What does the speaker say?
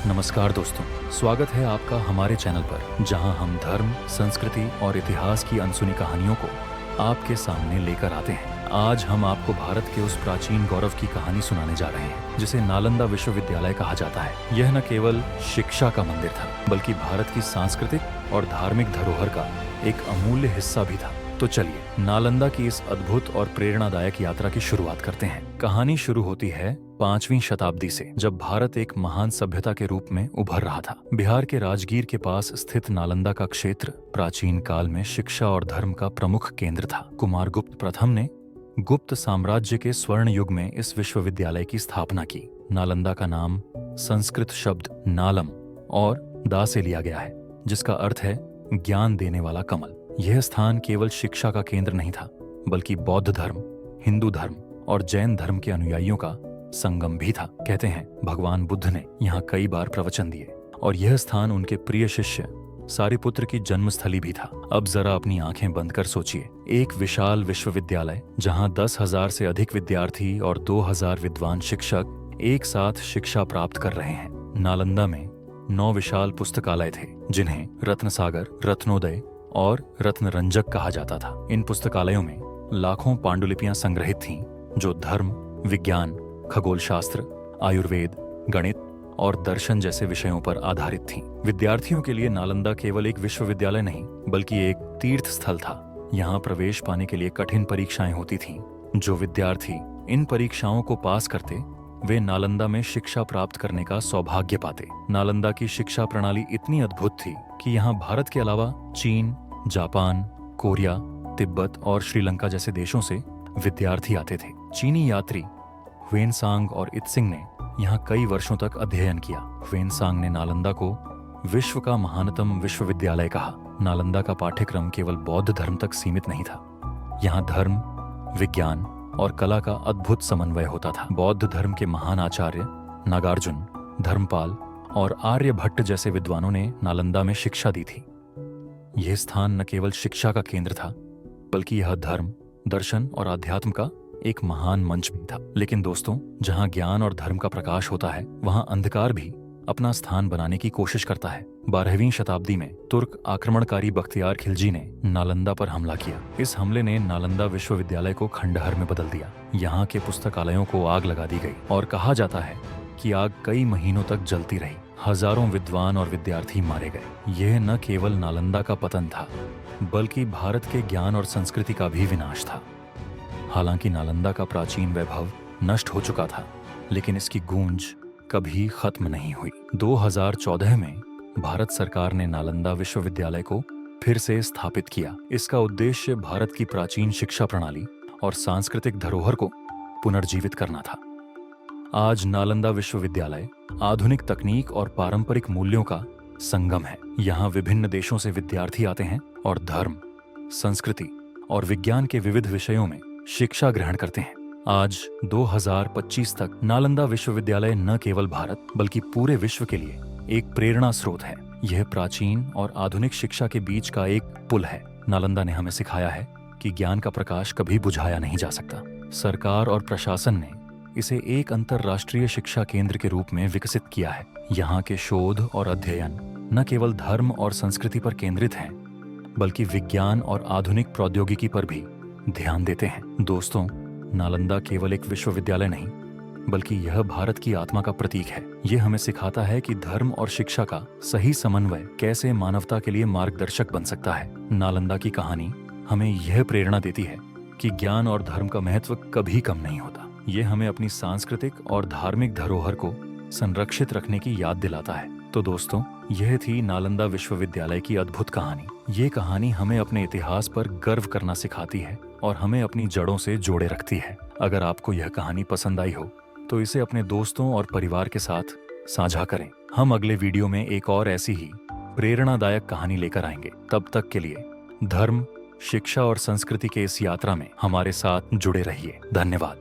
नमस्कार दोस्तों, स्वागत है आपका हमारे चैनल पर, जहां हम धर्म, संस्कृति और इतिहास की अनसुनी कहानियों को आपके सामने लेकर आते हैं। आज हम आपको भारत के उस प्राचीन गौरव की कहानी सुनाने जा रहे हैं जिसे नालंदा विश्वविद्यालय कहा जाता है। यह न केवल शिक्षा का मंदिर था, बल्कि भारत की सांस्कृतिक और धार्मिक धरोहर का एक अमूल्य हिस्सा भी था। तो चलिए नालंदा की इस अद्भुत और प्रेरणादायक यात्रा की शुरुआत करते हैं। कहानी शुरू होती है 5वीं शताब्दी से, जब भारत एक महान सभ्यता के रूप में उभर रहा था। बिहार के राजगीर के पास स्थित नालंदा का क्षेत्र प्राचीन काल में शिक्षा और धर्म का प्रमुख केंद्र था। कुमारगुप्त प्रथम ने गुप्त साम्राज्य के स्वर्ण युग में इस विश्वविद्यालय की स्थापना की। नालंदा का नाम संस्कृत शब्द नालम और दा से लिया गया है, जिसका अर्थ है ज्ञान देने वाला कमल। यह स्थान केवल शिक्षा का केंद्र नहीं था, बल्कि बौद्ध धर्म, हिंदू धर्म और जैन धर्म के अनुयायियों का संगम भी था। कहते हैं भगवान बुद्ध ने यहाँ कई बार प्रवचन दिए और यह स्थान उनके प्रिय शिष्य सारिपुत्र की जन्मस्थली भी था। अब जरा अपनी आंखें बंद कर सोचिए, एक विशाल विश्वविद्यालय जहाँ 10,000 से अधिक विद्यार्थी और 2,000 विद्वान शिक्षक एक साथ शिक्षा प्राप्त कर रहे हैं। नालंदा में 9 विशाल पुस्तकालय थे, जिन्हें रत्नसागर, रत्नोदय और रत्नरंजक कहा जाता था। इन पुस्तकालयों में लाखों पांडुलिपियां संग्रहित थीं, जो धर्म, विज्ञान, खगोल शास्त्र, आयुर्वेद, गणित और दर्शन जैसे विषयों पर आधारित थीं। विद्यार्थियों के लिए नालंदा केवल एक विश्वविद्यालय नहीं, बल्कि एक तीर्थ स्थल था। यहाँ प्रवेश पाने के लिए कठिन परीक्षाएं होती थीं। जो विद्यार्थी इन परीक्षाओं को पास करते, वे नालंदा में शिक्षा प्राप्त करने का सौभाग्य पाते। नालंदा की शिक्षा प्रणाली इतनी अद्भुत थी कि यहाँ भारत के अलावा चीन, जापान, कोरिया, तिब्बत और श्रीलंका जैसे देशों से विद्यार्थी आते थे। चीनी यात्री ह्वेनसांग और इत्सिंग ने यहाँ कई वर्षों तक अध्ययन किया। ह्वेनसांग ने नालंदा को विश्व का महानतम विश्वविद्यालय कहा। नालंदा का पाठ्यक्रम केवल बौद्ध धर्म तक सीमित नहीं था। यहाँ धर्म, विज्ञान और कला का अद्भुत समन्वय होता था। बौद्ध धर्म के महान आचार्य नागार्जुन, धर्मपाल और आर्यभट्ट जैसे विद्वानों ने नालंदा में शिक्षा दी थी। यह स्थान न केवल शिक्षा का केंद्र था, बल्कि यह धर्म, दर्शन और आध्यात्म का एक महान मंच भी था। लेकिन दोस्तों, जहां ज्ञान और धर्म का प्रकाश होता है, वहां अंधकार भी अपना स्थान बनाने की कोशिश करता है। 12वीं शताब्दी में तुर्क आक्रमणकारी बख्तियार खिलजी ने नालंदा पर हमला किया। इस हमले ने नालंदा विश्वविद्यालय को खंडहर में बदल दिया। यहाँ के पुस्तकालयों को आग लगा दी गई और कहा जाता है कि आग कई महीनों तक जलती रही। हजारों विद्वान और विद्यार्थी मारे गए। यह न केवल नालंदा का पतन था, बल्कि भारत के ज्ञान और संस्कृति का भी विनाश था। हालांकि नालंदा का प्राचीन वैभव नष्ट हो चुका था, लेकिन इसकी गूंज कभी खत्म नहीं हुई। 2014 में भारत सरकार ने नालंदा विश्वविद्यालय को फिर से स्थापित किया। इसका उद्देश्य भारत की प्राचीन शिक्षा प्रणाली और सांस्कृतिक धरोहर को पुनर्जीवित करना था। आज नालंदा विश्वविद्यालय आधुनिक तकनीक और पारंपरिक मूल्यों का संगम है। यहाँ विभिन्न देशों से विद्यार्थी आते हैं और धर्म, संस्कृति और विज्ञान के विविध विषयों में शिक्षा ग्रहण करते हैं। आज 2025 तक नालंदा विश्वविद्यालय न केवल भारत, बल्कि पूरे विश्व के लिए एक प्रेरणा स्रोत है। यह प्राचीन और आधुनिक शिक्षा के बीच का एक पुल है। नालंदा ने हमें सिखाया है कि ज्ञान का प्रकाश कभी बुझाया नहीं जा सकता। सरकार और प्रशासन ने इसे एक अंतर्राष्ट्रीय शिक्षा केंद्र के रूप में विकसित किया है। यहाँ के शोध और अध्ययन न केवल धर्म और संस्कृति पर केंद्रित हैं, बल्कि विज्ञान और आधुनिक प्रौद्योगिकी पर भी ध्यान देते हैं। दोस्तों, नालंदा केवल एक विश्वविद्यालय नहीं, बल्कि यह भारत की आत्मा का प्रतीक है। यह हमें सिखाता है कि धर्म और शिक्षा का सही समन्वय कैसे मानवता के लिए मार्गदर्शक बन सकता है। नालंदा की कहानी हमें यह प्रेरणा देती है कि ज्ञान और धर्म का महत्व कभी कम नहीं होता। ये हमें अपनी सांस्कृतिक और धार्मिक धरोहर को संरक्षित रखने की याद दिलाता है। तो दोस्तों, यह थी नालंदा विश्वविद्यालय की अद्भुत कहानी। ये कहानी हमें अपने इतिहास पर गर्व करना सिखाती है और हमें अपनी जड़ों से जोड़े रखती है। अगर आपको यह कहानी पसंद आई हो, तो इसे अपने दोस्तों और परिवार के साथ साझा करें। हम अगले वीडियो में एक और ऐसी ही प्रेरणादायक कहानी लेकर आएंगे। तब तक के लिए धर्म, शिक्षा और संस्कृति के इस यात्रा में हमारे साथ जुड़े रहिए। धन्यवाद।